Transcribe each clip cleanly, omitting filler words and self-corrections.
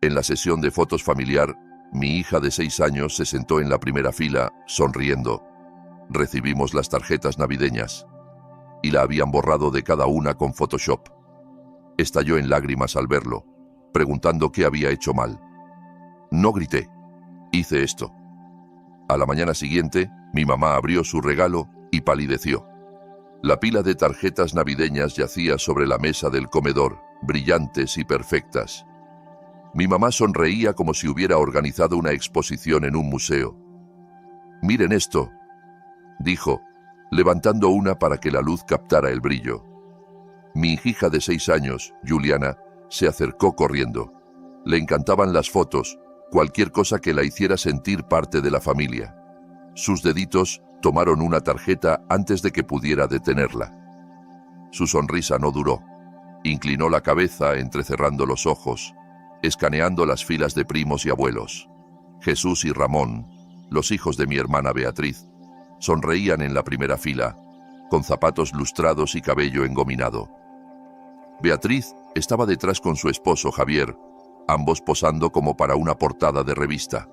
En la sesión de fotos familiar, mi hija de 6 años se sentó en la primera fila, sonriendo. Recibimos las tarjetas navideñas y la habían borrado de cada una con Photoshop. Estalló en lágrimas al verlo, preguntando qué había hecho mal. No grité. Hice esto. A la mañana siguiente, mi mamá abrió su regalo y palideció. La pila de tarjetas navideñas yacía sobre la mesa del comedor, brillantes y perfectas. Mi mamá sonreía como si hubiera organizado una exposición en un museo. «Miren esto», dijo, levantando una para que la luz captara el brillo. Mi hija de 6 años, Juliana, se acercó corriendo. Le encantaban las fotos, cualquier cosa que la hiciera sentir parte de la familia. Sus deditos tomaron una tarjeta antes de que pudiera detenerla. Su sonrisa no duró. Inclinó la cabeza entrecerrando los ojos, escaneando las filas de primos y abuelos. Jesús y Ramón, los hijos de mi hermana Beatriz, sonreían en la primera fila, con zapatos lustrados y cabello engominado. Beatriz estaba detrás con su esposo Javier, ambos posando como para una portada de revista.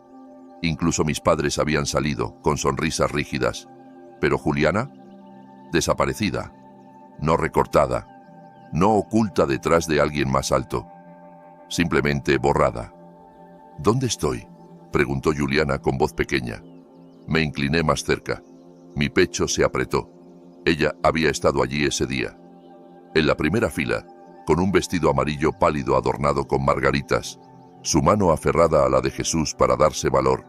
Incluso mis padres habían salido, con sonrisas rígidas. Pero Juliana, desaparecida, no recortada, no oculta detrás de alguien más alto, simplemente borrada. «¿Dónde estoy?», preguntó Juliana con voz pequeña. Me incliné más cerca. Mi pecho se apretó. Ella había estado allí ese día. En la primera fila, con un vestido amarillo pálido adornado con margaritas, su mano aferrada a la de Jesús para darse valor.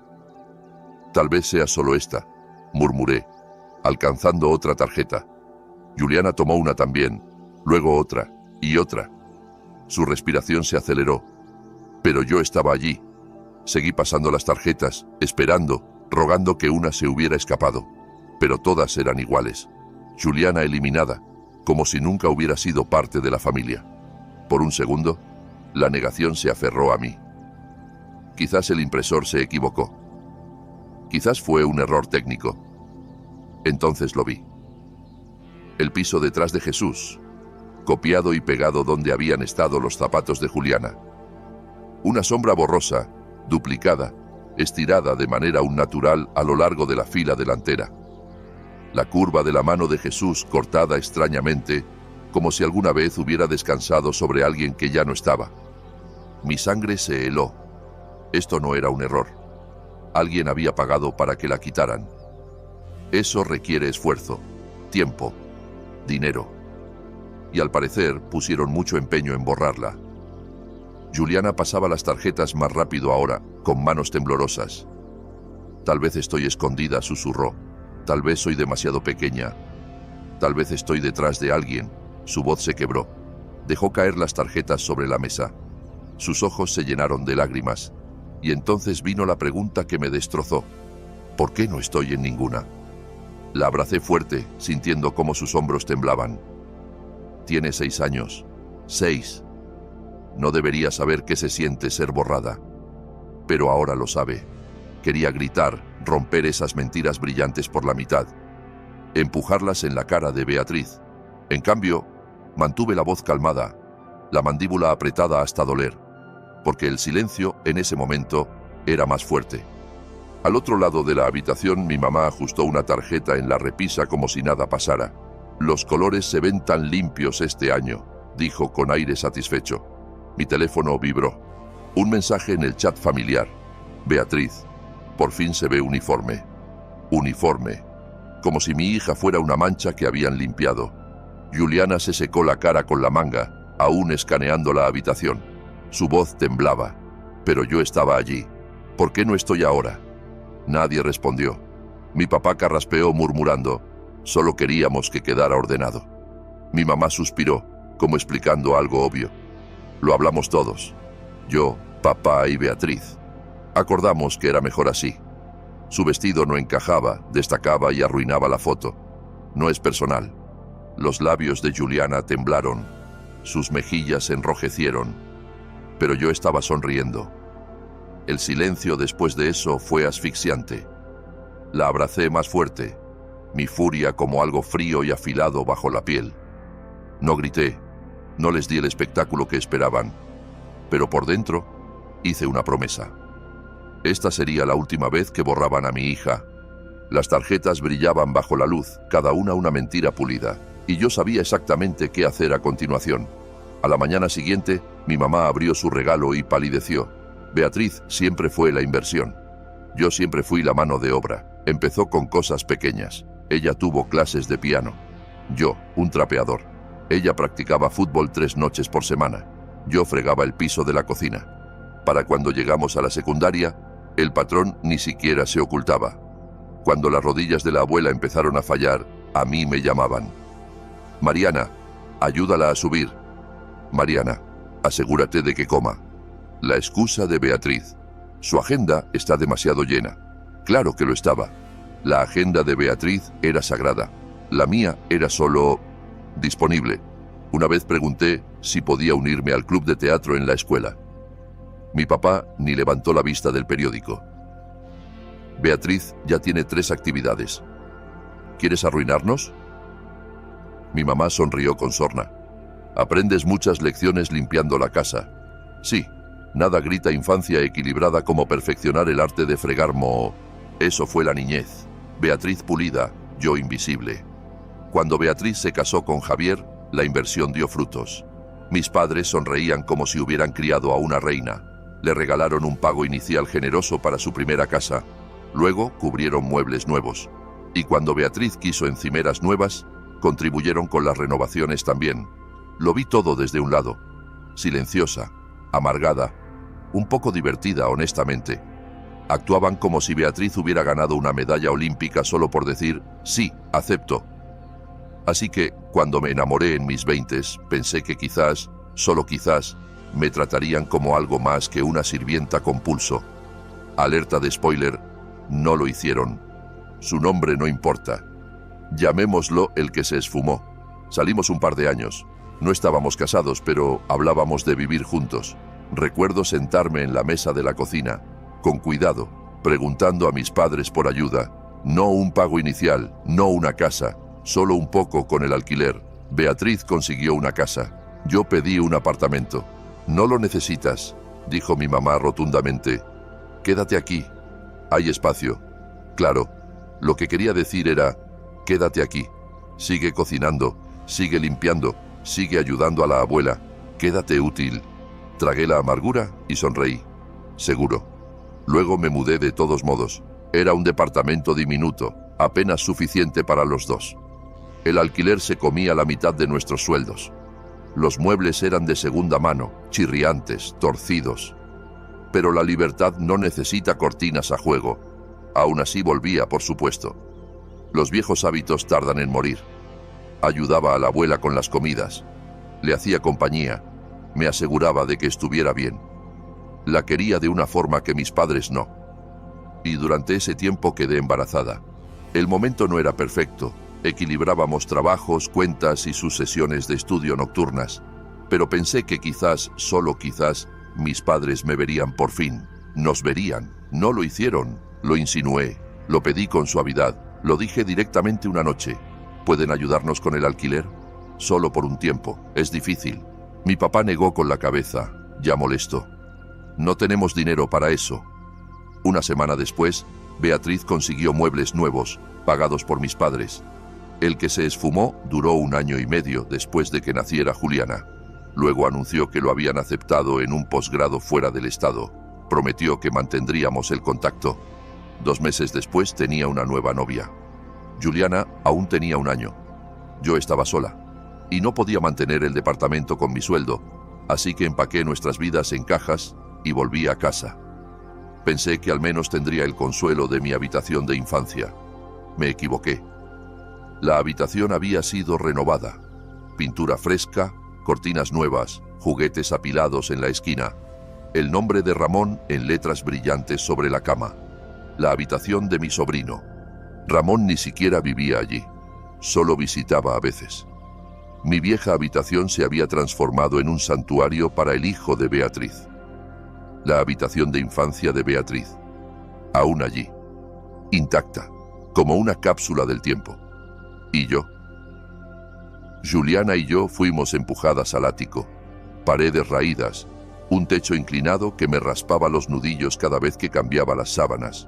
«Tal vez sea solo esta», murmuré, alcanzando otra tarjeta. Juliana tomó una también, luego otra y otra. Su respiración se aceleró. Pero yo estaba allí. Seguí pasando las tarjetas, esperando, rogando que una se hubiera escapado. Pero todas eran iguales. Juliana eliminada, como si nunca hubiera sido parte de la familia. Por un segundo, la negación se aferró a mí. Quizás el impresor se equivocó. Quizás fue un error técnico. Entonces lo vi. El piso detrás de Jesús, copiado y pegado donde habían estado los zapatos de Juliana. Una sombra borrosa, duplicada, estirada de manera unnatural a lo largo de la fila delantera. La curva de la mano de Jesús cortada extrañamente, como si alguna vez hubiera descansado sobre alguien que ya no estaba. Mi sangre se heló. Esto no era un error. Alguien había pagado para que la quitaran. Eso requiere esfuerzo, tiempo, dinero. Y al parecer pusieron mucho empeño en borrarla. Juliana pasaba las tarjetas más rápido ahora, con manos temblorosas. «Tal vez estoy escondida», susurró. «Tal vez soy demasiado pequeña. Tal vez estoy detrás de alguien». Su voz se quebró. Dejó caer las tarjetas sobre la mesa. Sus ojos se llenaron de lágrimas. Y entonces vino la pregunta que me destrozó. ¿Por qué no estoy en ninguna? La abracé fuerte, sintiendo cómo sus hombros temblaban. «Tiene 6 años. 6. No debería saber qué se siente ser borrada. Pero ahora lo sabe». Quería gritar, romper esas mentiras brillantes por la mitad, empujarlas en la cara de Beatriz. En cambio, mantuve la voz calmada, la mandíbula apretada hasta doler, porque el silencio, en ese momento, era más fuerte. Al otro lado de la habitación, mi mamá ajustó una tarjeta en la repisa como si nada pasara. «Los colores se ven tan limpios este año», dijo con aire satisfecho. Mi teléfono vibró. Un mensaje en el chat familiar. «Beatriz, por fin se ve uniforme». Uniforme. Como si mi hija fuera una mancha que habían limpiado. Juliana se secó la cara con la manga, aún escaneando la habitación. Su voz temblaba. Pero yo estaba allí. ¿Por qué no estoy ahora? Nadie respondió. Mi papá carraspeó murmurando. Solo queríamos que quedara ordenado. Mi mamá suspiró, como explicando algo obvio. Lo hablamos todos. Yo, papá y Beatriz. Acordamos que era mejor así. Su vestido no encajaba, destacaba y arruinaba la foto. No es personal. Los labios de Juliana temblaron. Sus mejillas se enrojecieron. Pero yo estaba sonriendo. El silencio después de eso fue asfixiante. La abracé más fuerte, mi furia como algo frío y afilado bajo la piel. No grité, no les di el espectáculo que esperaban, pero por dentro Hice una promesa. Esta sería la última vez que borraban a mi hija. Las tarjetas brillaban bajo la luz, cada una mentira pulida, y yo sabía exactamente qué hacer a continuación. A la mañana siguiente, mi mamá abrió su regalo y palideció. Beatriz siempre fue la inversión. Yo siempre fui la mano de obra. Empezó con cosas pequeñas. Ella tuvo clases de piano. Yo, un trapeador. Ella practicaba fútbol 3 noches por semana. Yo fregaba el piso de la cocina. Para cuando llegamos a la secundaria, el patrón ni siquiera se ocultaba. Cuando las rodillas de la abuela empezaron a fallar, a mí me llamaban. Mariana, ayúdala a subir. Mariana, asegúrate de que coma. La excusa de Beatriz. Su agenda está demasiado llena. Claro que lo estaba. La agenda de Beatriz era sagrada. La mía era solo disponible. Una vez pregunté si podía unirme al club de teatro en la escuela. Mi papá ni levantó la vista del periódico. Beatriz ya tiene 3 actividades. ¿Quieres arruinarnos? Mi mamá sonrió con sorna. Aprendes muchas lecciones limpiando la casa. Sí, nada grita infancia equilibrada como perfeccionar el arte de fregar moho. Eso fue la niñez. Beatriz pulida, yo invisible. Cuando Beatriz se casó con Javier, la inversión dio frutos. Mis padres sonreían como si hubieran criado a una reina. Le regalaron un pago inicial generoso para su primera casa. Luego cubrieron muebles nuevos. Y cuando Beatriz quiso encimeras nuevas, contribuyeron con las renovaciones también. Lo vi todo desde un lado. Silenciosa, amargada, un poco divertida, honestamente. Actuaban como si Beatriz hubiera ganado una medalla olímpica solo por decir, sí, acepto. Así que, cuando me enamoré en mis 20s, pensé que quizás, solo quizás, me tratarían como algo más que una sirvienta con pulso. Alerta de spoiler, no lo hicieron. Su nombre no importa. Llamémoslo el que se esfumó. Salimos un par de años. No estábamos casados, pero hablábamos de vivir juntos. Recuerdo sentarme en la mesa de la cocina, con cuidado, preguntando a mis padres por ayuda. No un pago inicial, no una casa, solo un poco con el alquiler. Beatriz consiguió una casa. Yo pedí un apartamento. No lo necesitas, dijo mi mamá rotundamente. Quédate aquí. Hay espacio. Claro, lo que quería decir era, quédate aquí. Sigue cocinando, sigue limpiando, sigue ayudando a la abuela. Quédate útil. Tragué la amargura y sonreí. Seguro. Luego me mudé de todos modos. Era un departamento diminuto, apenas suficiente para los dos. El alquiler se comía la mitad de nuestros sueldos. Los muebles eran de segunda mano, chirriantes, torcidos. Pero la libertad no necesita cortinas a juego. Aún así volvía, por supuesto. Los viejos hábitos tardan en morir. Ayudaba a la abuela con las comidas. Le hacía compañía. Me aseguraba de que estuviera bien. La quería de una forma que mis padres no. Y durante ese tiempo quedé embarazada. El momento no era perfecto. Equilibrábamos trabajos, cuentas y sus sesiones de estudio nocturnas. Pero pensé que quizás, solo quizás, mis padres me verían por fin. Nos verían. No lo hicieron. Lo insinué. Lo pedí con suavidad. Lo dije directamente una noche. ¿Pueden ayudarnos con el alquiler? Solo por un tiempo. Es difícil. Mi papá negó con la cabeza, ya molesto. No tenemos dinero para eso. Una semana después, Beatriz consiguió muebles nuevos, pagados por mis padres. El que se esfumó duró 1 año y medio después de que naciera Juliana. Luego anunció que lo habían aceptado en un posgrado fuera del estado. Prometió que mantendríamos el contacto. 2 meses después tenía una nueva novia. Juliana aún tenía 1 año. Yo estaba sola y no podía mantener el departamento con mi sueldo, así que empaqué nuestras vidas en cajas y volví a casa. Pensé que al menos tendría el consuelo de mi habitación de infancia. Me equivoqué. La habitación había sido renovada. Pintura fresca, cortinas nuevas, juguetes apilados en la esquina. El nombre de Ramón en letras brillantes sobre la cama. La habitación de mi sobrino. Ramón ni siquiera vivía allí. Solo visitaba a veces. Mi vieja habitación se había transformado en un santuario para el hijo de Beatriz. La habitación de infancia de Beatriz. Aún allí. Intacta. Como una cápsula del tiempo. ¿Y yo? Juliana y yo fuimos empujadas al ático. Paredes raídas. Un techo inclinado que me raspaba los nudillos cada vez que cambiaba las sábanas.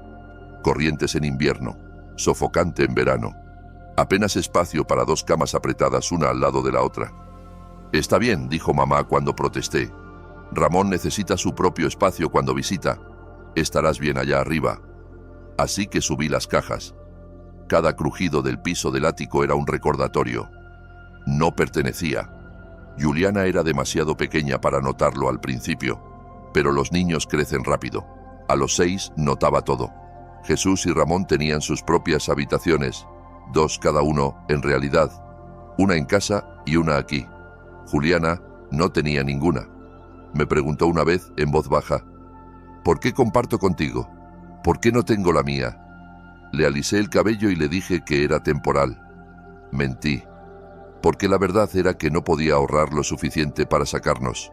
Corrientes en invierno, sofocante en verano. Apenas espacio para 2 camas apretadas una al lado de la otra. Está bien, dijo mamá cuando protesté. Ramón necesita su propio espacio cuando visita. Estarás bien allá arriba. Así que subí las cajas. Cada crujido del piso del ático era un recordatorio. No pertenecía. Juliana era demasiado pequeña para notarlo al principio, pero los niños crecen rápido. A los 6 notaba todo. Jesús y Ramón tenían sus propias habitaciones, 2 cada uno, en realidad. Una en casa y una aquí. Juliana no tenía ninguna. Me preguntó una vez en voz baja, ¿por qué comparto contigo? ¿Por qué no tengo la mía? Le alisé el cabello y le dije que era temporal. Mentí, porque la verdad era que no podía ahorrar lo suficiente para sacarnos.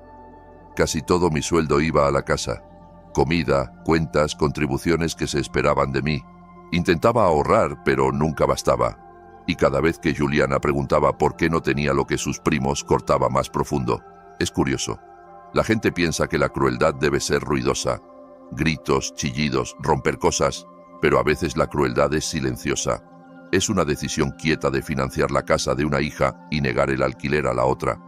Casi todo mi sueldo iba a la casa. Comida, cuentas, contribuciones que se esperaban de mí. Intentaba ahorrar, pero nunca bastaba. Y cada vez que Juliana preguntaba por qué no tenía lo que sus primos, cortaba más profundo. Es curioso. La gente piensa que la crueldad debe ser ruidosa. Gritos, chillidos, romper cosas. Pero a veces la crueldad es silenciosa. Es una decisión quieta de financiar la casa de una hija y negar el alquiler a la otra.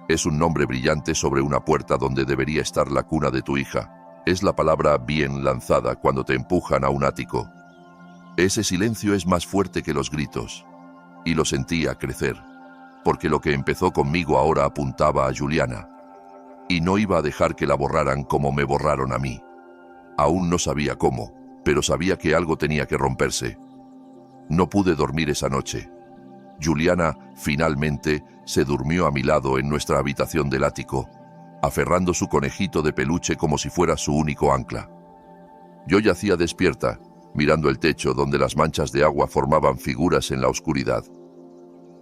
Es un nombre brillante sobre una puerta donde debería estar la cuna de tu hija. Es la palabra bien lanzada cuando te empujan a un ático. Ese silencio es más fuerte que los gritos. Y lo sentía crecer, porque lo que empezó conmigo ahora apuntaba a Juliana. Y no iba a dejar que la borraran como me borraron a mí. Aún no sabía cómo, pero sabía que algo tenía que romperse. No pude dormir esa noche. Juliana, finalmente, se durmió a mi lado en nuestra habitación del ático, aferrando su conejito de peluche como si fuera su único ancla. Yo yacía despierta, mirando el techo donde las manchas de agua formaban figuras en la oscuridad.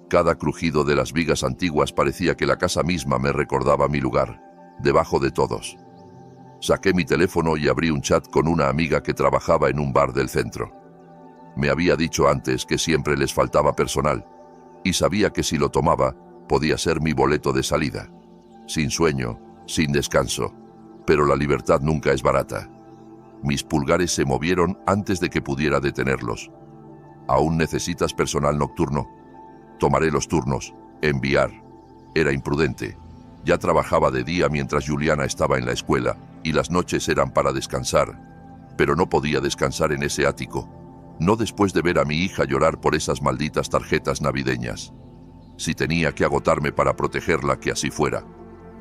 Cada crujido de las vigas antiguas parecía que la casa misma me recordaba mi lugar, debajo de todos. Saqué mi teléfono y abrí un chat con una amiga que trabajaba en un bar del centro. Me había dicho antes que siempre les faltaba personal, y sabía que si lo tomaba, podía ser mi boleto de salida. Sin sueño, sin descanso, pero la libertad nunca es barata. Mis pulgares se movieron antes de que pudiera detenerlos. ¿Aún necesitas personal nocturno? Tomaré los turnos. Enviar. Era imprudente. Ya trabajaba de día mientras Juliana estaba en la escuela, y las noches eran para descansar. Pero no podía descansar en ese ático. No después de ver a mi hija llorar por esas malditas tarjetas navideñas. Si tenía que agotarme para protegerla, que así fuera.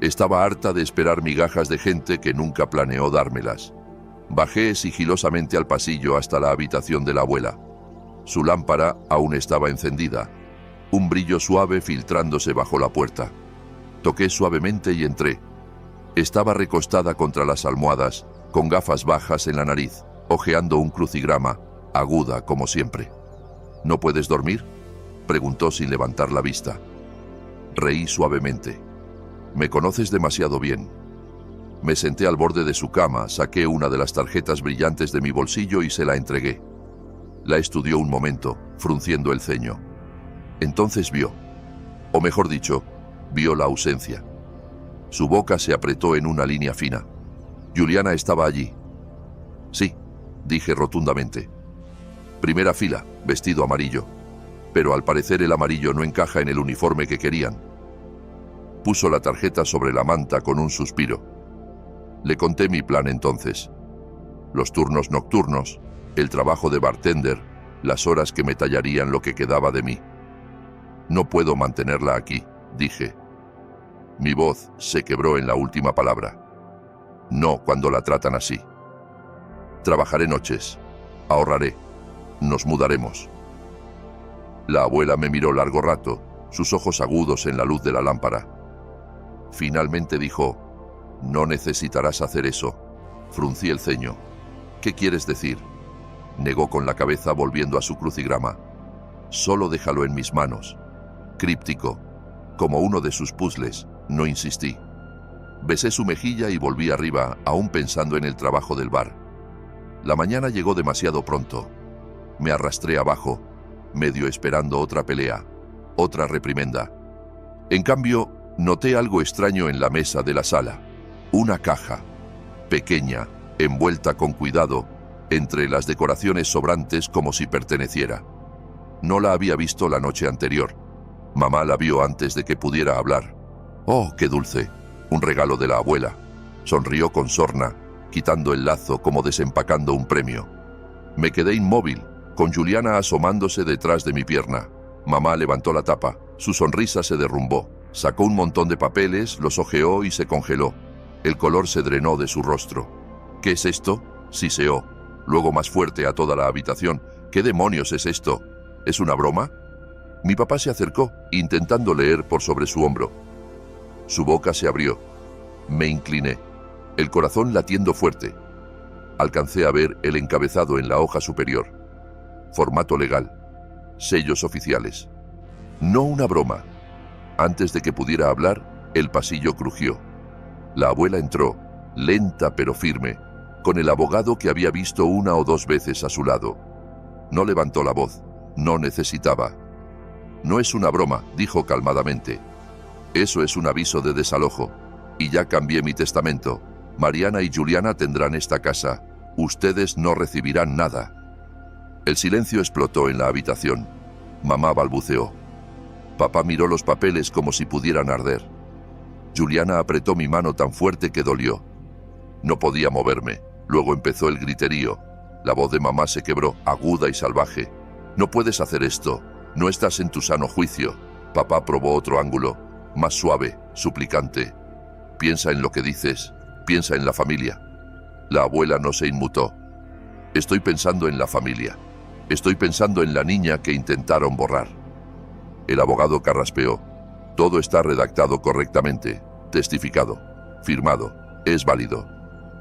Estaba harta de esperar migajas de gente que nunca planeó dármelas. Bajé sigilosamente al pasillo hasta la habitación de la abuela. Su lámpara aún estaba encendida, un brillo suave filtrándose bajo la puerta. Toqué suavemente y entré. Estaba recostada contra las almohadas, con gafas bajas en la nariz, hojeando un crucigrama, aguda como siempre. ¿No puedes dormir?, preguntó sin levantar la vista. Reí suavemente. Me conoces demasiado bien. Me senté al borde de su cama, saqué una de las tarjetas brillantes de mi bolsillo y se la entregué. La estudió un momento, frunciendo el ceño. Entonces vio, o mejor dicho, vio la ausencia. Su boca se apretó en una línea fina. Juliana estaba allí. Sí, dije rotundamente. Primera fila, vestido amarillo. Pero al parecer el amarillo no encaja en el uniforme que querían. Puso la tarjeta sobre la manta con un suspiro. Le conté mi plan entonces. Los turnos nocturnos, el trabajo de bartender, las horas que me tallarían lo que quedaba de mí. No puedo mantenerla aquí, dije. Mi voz se quebró en la última palabra. No cuando la tratan así. Trabajaré noches. Ahorraré. Nos mudaremos. La abuela me miró largo rato, sus ojos agudos en la luz de la lámpara. Finalmente dijo, no necesitarás hacer eso. Fruncí el ceño. ¿Qué quieres decir? Negó con la cabeza volviendo a su crucigrama. Solo déjalo en mis manos. Críptico, como uno de sus puzzles, no insistí. Besé su mejilla y volví arriba, aún pensando en el trabajo del bar. La mañana llegó demasiado pronto. Me arrastré abajo, medio esperando otra pelea, otra reprimenda. En cambio, noté algo extraño en la mesa de la sala. Una caja, pequeña, envuelta con cuidado, entre las decoraciones sobrantes como si perteneciera. No la había visto la noche anterior. Mamá la vio antes de que pudiera hablar. ¡Oh, qué dulce! Un regalo de la abuela. Sonrió con sorna, quitando el lazo como desempacando un premio. Me quedé inmóvil, con Juliana asomándose detrás de mi pierna. Mamá levantó la tapa, su sonrisa se derrumbó. Sacó un montón de papeles, los hojeó y se congeló. El color se drenó de su rostro. ¿Qué es esto?, siseó. Luego más fuerte a toda la habitación. ¿Qué demonios es esto? ¿Es una broma? Mi papá se acercó, intentando leer por sobre su hombro. Su boca se abrió. Me incliné, el corazón latiendo fuerte. Alcancé a ver el encabezado en la hoja superior. Formato legal. Sellos oficiales. No una broma. Antes de que pudiera hablar, el pasillo crujió. La abuela entró, lenta pero firme, con el abogado que había visto una o dos veces a su lado. No levantó la voz, no necesitaba. No es una broma, dijo calmadamente. Eso es un aviso de desalojo. Y ya cambié mi testamento. Mariana y Juliana tendrán esta casa. Ustedes no recibirán nada. El silencio explotó en la habitación. Mamá balbuceó. Papá miró los papeles como si pudieran arder. Juliana apretó mi mano tan fuerte que dolió. No podía moverme. Luego empezó el griterío. La voz de mamá se quebró, aguda y salvaje. No puedes hacer esto. No estás en tu sano juicio. Papá probó otro ángulo, más suave, suplicante. Piensa en lo que dices. Piensa en la familia. La abuela no se inmutó. Estoy pensando en la familia. Estoy pensando en la niña que intentaron borrar. El abogado carraspeó. Todo está redactado correctamente, testificado, firmado, es válido.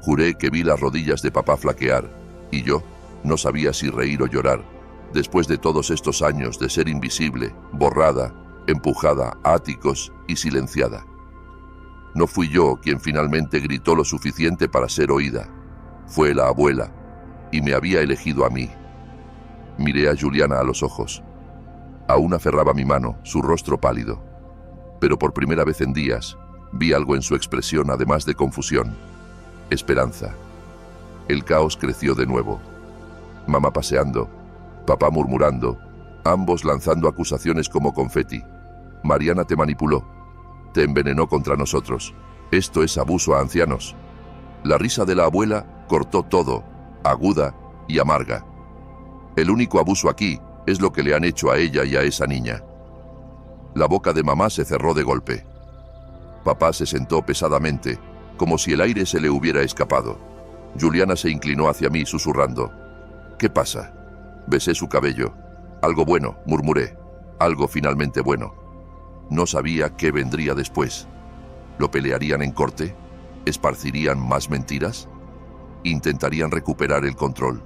Juré que vi las rodillas de papá flaquear, y yo no sabía si reír o llorar, después de todos estos años de ser invisible, borrada, empujada a áticos y silenciada. No fui yo quien finalmente gritó lo suficiente para ser oída. Fue la abuela, y me había elegido a mí. Miré a Juliana a los ojos. Aún aferraba mi mano, su rostro pálido. Pero por primera vez en días, vi algo en su expresión además de confusión. Esperanza. El caos creció de nuevo. Mamá paseando, papá murmurando, ambos lanzando acusaciones como confeti. Mariana te manipuló, te envenenó contra nosotros. Esto es abuso a ancianos. La risa de la abuela cortó todo, aguda y amarga. El único abuso aquí es lo que le han hecho a ella y a esa niña. La boca de mamá se cerró de golpe. Papá se sentó pesadamente, como si el aire se le hubiera escapado. Juliana se inclinó hacia mí susurrando. ¿Qué pasa? Besé su cabello. Algo bueno, murmuré. Algo finalmente bueno. No sabía qué vendría después. ¿Lo pelearían en corte? ¿Esparcirían más mentiras? ¿Intentarían recuperar el control?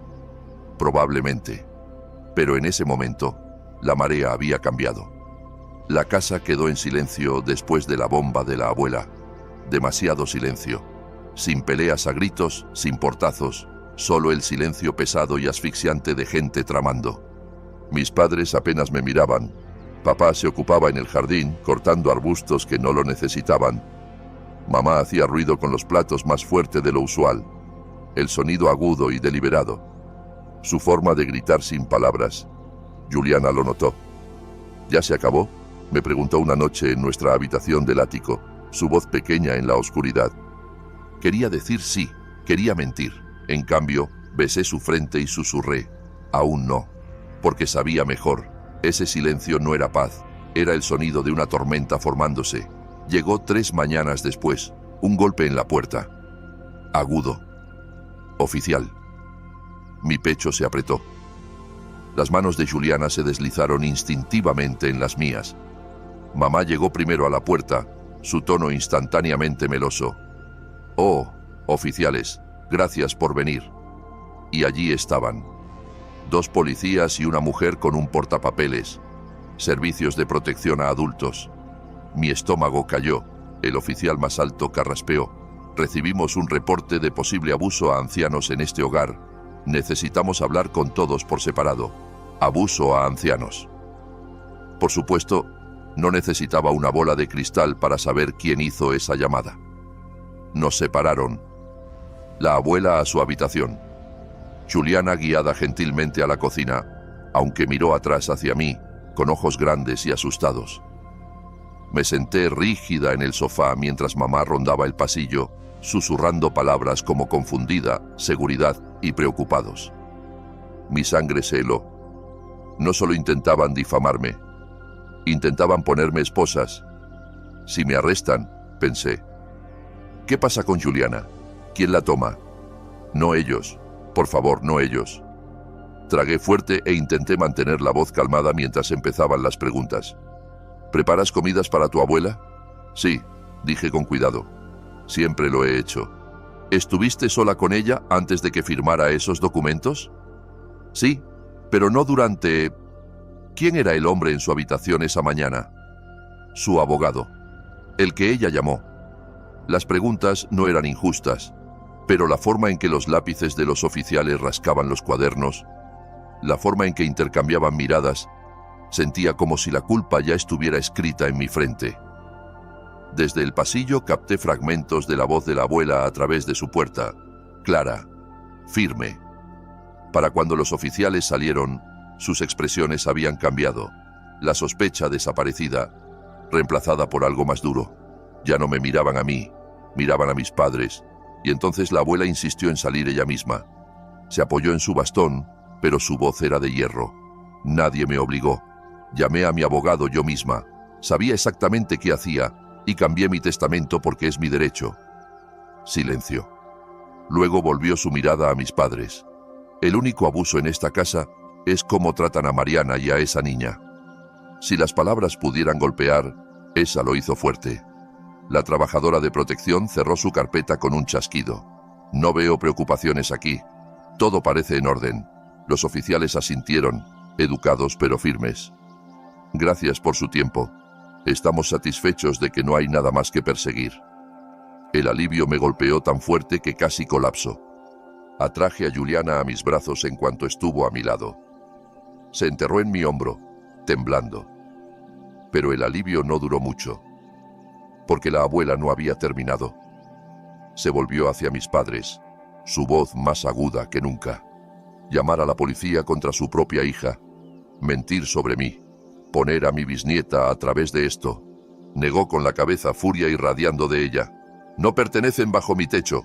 Probablemente. Pero en ese momento, la marea había cambiado. La casa quedó en silencio después de la bomba de la abuela. Demasiado silencio. Sin peleas a gritos, sin portazos, solo el silencio pesado y asfixiante de gente tramando. Mis padres apenas me miraban. Papá se ocupaba en el jardín, cortando arbustos que no lo necesitaban. Mamá hacía ruido con los platos más fuerte de lo usual. El sonido agudo y deliberado. Su forma de gritar sin palabras. Juliana lo notó. ¿Ya se acabó?, me preguntó una noche en nuestra habitación del ático, su voz pequeña en la oscuridad. Quería decir sí, quería mentir. En cambio, besé su frente y susurré. Aún no. Porque sabía mejor. Ese silencio no era paz, era el sonido de una tormenta formándose. Llegó 3 mañanas después, un golpe en la puerta. Agudo. Oficial. Mi pecho se apretó. Las manos de Juliana se deslizaron instintivamente en las mías. Mamá llegó primero a la puerta, su tono instantáneamente meloso. «Oh, oficiales, gracias por venir». Y allí estaban. 2 policías y una mujer con un portapapeles. Servicios de protección a adultos. Mi estómago cayó. El oficial más alto carraspeó. «Recibimos un reporte de posible abuso a ancianos en este hogar. Necesitamos hablar con todos por separado. Abuso a ancianos». Por supuesto, no necesitaba una bola de cristal para saber quién hizo esa llamada. Nos separaron. La abuela a su habitación. Juliana guiada gentilmente a la cocina, aunque miró atrás hacia mí, con ojos grandes y asustados. Me senté rígida en el sofá mientras mamá rondaba el pasillo, susurrando palabras como confundida, seguridad y preocupados. Mi sangre se heló. No solo intentaban difamarme, intentaban ponerme esposas. Si me arrestan, pensé. ¿Qué pasa con Juliana? ¿Quién la toma? No ellos. Por favor, no ellos. Tragué fuerte e intenté mantener la voz calmada mientras empezaban las preguntas. ¿Preparas comidas para tu abuela? Sí, dije con cuidado. Siempre lo he hecho. ¿Estuviste sola con ella antes de que firmara esos documentos? Sí, pero no durante... ¿Quién era el hombre en su habitación esa mañana? Su abogado. El que ella llamó. Las preguntas no eran injustas, pero la forma en que los lápices de los oficiales rascaban los cuadernos, la forma en que intercambiaban miradas, sentía como si la culpa ya estuviera escrita en mi frente. Desde el pasillo capté fragmentos de la voz de la abuela a través de su puerta, clara, firme. Para cuando los oficiales salieron, sus expresiones habían cambiado. La sospecha desaparecida, reemplazada por algo más duro. Ya no me miraban a mí, miraban a mis padres, y entonces la abuela insistió en salir ella misma. Se apoyó en su bastón, pero su voz era de hierro. Nadie me obligó. Llamé a mi abogado yo misma. Sabía exactamente qué hacía y cambié mi testamento porque es mi derecho. Silencio. Luego volvió su mirada a mis padres. El único abuso en esta casa es cómo tratan a Mariana y a esa niña. Si las palabras pudieran golpear, esa lo hizo fuerte. La trabajadora de protección cerró su carpeta con un chasquido. No veo preocupaciones aquí. Todo parece en orden. Los oficiales asintieron, educados pero firmes. Gracias por su tiempo. Estamos satisfechos de que no hay nada más que perseguir. El alivio me golpeó tan fuerte que casi colapso. Atraje a Juliana a mis brazos en cuanto estuvo a mi lado. Se enterró en mi hombro, temblando. Pero el alivio no duró mucho, porque la abuela no había terminado. Se volvió hacia mis padres, su voz más aguda que nunca. Llamar a la policía contra su propia hija, mentir sobre mí, poner a mi bisnieta a través de esto. Negó con la cabeza, furia irradiando de ella. No pertenecen bajo mi techo.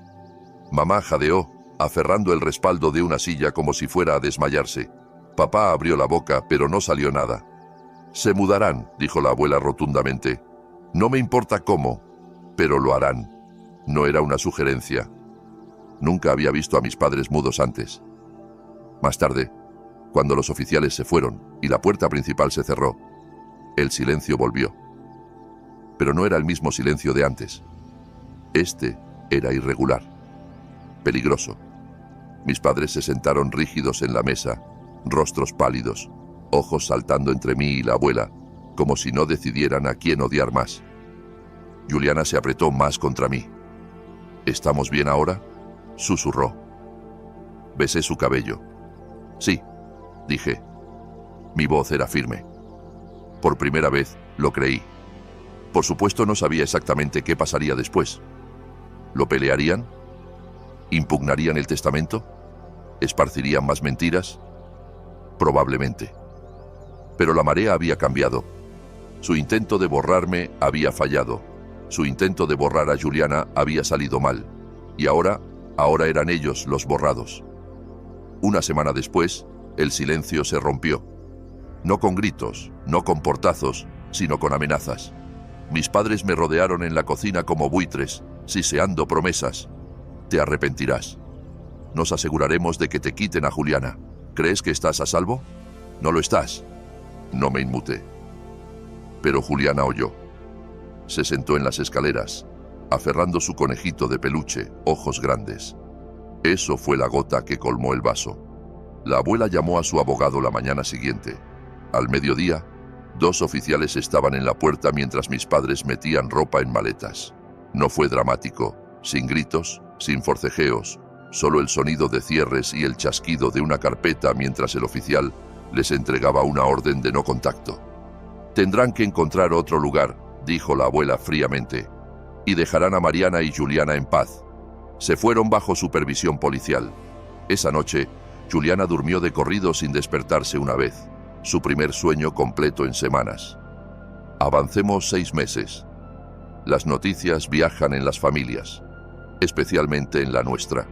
Mamá jadeó, aferrando el respaldo de una silla como si fuera a desmayarse. Papá abrió la boca, pero no salió nada. Se mudarán, dijo la abuela rotundamente. No me importa cómo, pero lo harán. No era una sugerencia. Nunca había visto a mis padres mudos antes. Más tarde, cuando los oficiales se fueron y la puerta principal se cerró, el silencio volvió. Pero no era el mismo silencio de antes. Este era irregular, peligroso. Mis padres se sentaron rígidos en la mesa, rostros pálidos, ojos saltando entre mí y la abuela, como si no decidieran a quién odiar más. Juliana se apretó más contra mí. ¿Estamos bien ahora?, susurró. Besé su cabello. Sí, dije. Mi voz era firme. Por primera vez, lo creí. Por supuesto no sabía exactamente qué pasaría después. ¿Lo pelearían? ¿Impugnarían el testamento? ¿Esparcirían más mentiras? Probablemente. Pero la marea había cambiado. Su intento de borrarme había fallado. Su intento de borrar a Juliana había salido mal. Y ahora eran ellos los borrados. Una semana después, el silencio se rompió. No con gritos, no con portazos, sino con amenazas. Mis padres me rodearon en la cocina como buitres, siseando promesas. Te arrepentirás. Nos aseguraremos de que te quiten a Juliana. ¿Crees que estás a salvo? No lo estás. No me inmuté. Pero Juliana oyó. Se sentó en las escaleras, aferrando su conejito de peluche, ojos grandes. Eso fue la gota que colmó el vaso. La abuela llamó a su abogado la mañana siguiente. Al mediodía, 2 oficiales estaban en la puerta mientras mis padres metían ropa en maletas. No fue dramático, sin gritos, sin forcejeos, solo el sonido de cierres y el chasquido de una carpeta mientras el oficial les entregaba una orden de no contacto. Tendrán que encontrar otro lugar, dijo la abuela fríamente. y dejarán a Mariana y Juliana en paz. Se fueron bajo supervisión policial. Esa noche, Juliana durmió de corrido sin despertarse una vez, su primer sueño completo en semanas. Avancemos 6 meses. Las noticias viajan en las familias, especialmente en la nuestra.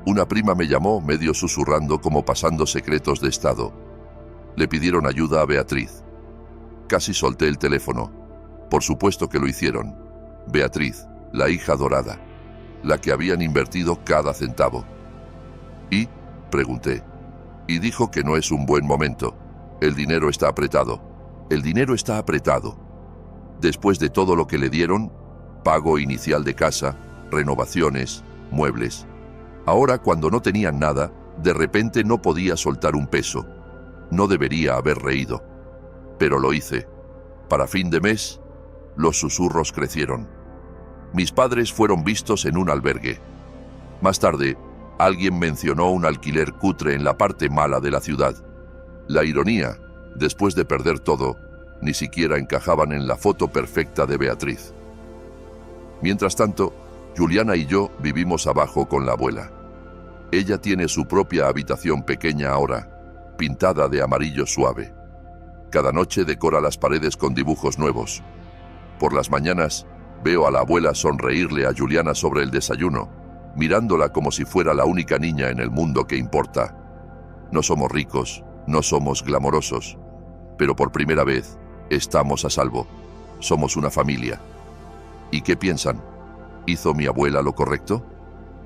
Una prima me llamó medio susurrando como pasando secretos de estado. Le pidieron ayuda a Beatriz. Casi solté el teléfono. Por supuesto que lo hicieron. Beatriz, la hija dorada, la que habían invertido cada centavo. ¿Y? Pregunté. Y dijo que no es un buen momento. El dinero está apretado. El dinero está apretado. Después de todo lo que le dieron, pago inicial de casa, renovaciones, muebles. Ahora, cuando no tenían nada, de repente no podía soltar un peso. No debería haber reído. Pero lo hice. Para fin de mes, los susurros crecieron. Mis padres fueron vistos en un albergue. Más tarde, alguien mencionó un alquiler cutre en la parte mala de la ciudad. La ironía, después de perder todo, ni siquiera encajaban en la foto perfecta de Beatriz. Mientras tanto, Juliana y yo vivimos abajo con la abuela. Ella tiene su propia habitación pequeña ahora, pintada de amarillo suave. Cada noche decora las paredes con dibujos nuevos. Por las mañanas, veo a la abuela sonreírle a Juliana sobre el desayuno, mirándola como si fuera la única niña en el mundo que importa. No somos ricos, no somos glamorosos, pero por primera vez estamos a salvo. Somos una familia. ¿Y qué piensan? ¿Hizo mi abuela lo correcto?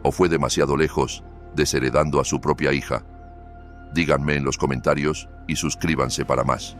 ¿O fue demasiado lejos, desheredando a su propia hija? Díganme en los comentarios y suscríbanse para más.